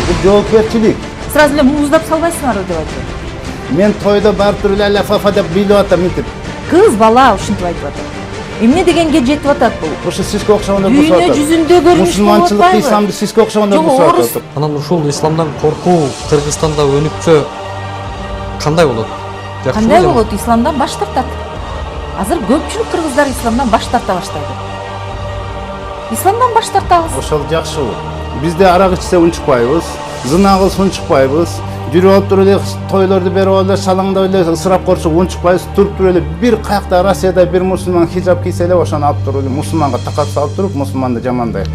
бул жоопкерчилик. Сразу эле муздап салбайсыңарбы деп айтып атат. Мен тойдо барып туруп эле фафа деп бийлеп атам мынтип. Кыз бала ушинтип айтып атат. Эмне дегенге жетип атат бул? Ошо сизге окшогондор Дүйнө жүзүндө көрүнүш мусулманчылыкты, исламды сизге окшогондор Жок, бузуп орус. атат. Анан ушул исламдан коркуу Кыргызстанда өнүксө кандай болот? Кандай болот? Исламдан баш тартат. Азыр көпчүлүк кыргыздар исламдан баш тарта баштады. Исламдан баш тартабыз. Ошол жакшы. Бизде арак ичсе унчукпайбыз, зына кылса унчукпайбыз. Жүрүп алып туруп эле тойлорду берип алып эле шалаңдап эле ысырап корчуп унчукпайбыз. Туруп туруп эле бир каякта Россияда бир мусулман хижап кийсе эле ошону алып туруп эле мусулманга такат салып туруп мусулманды жамандайт.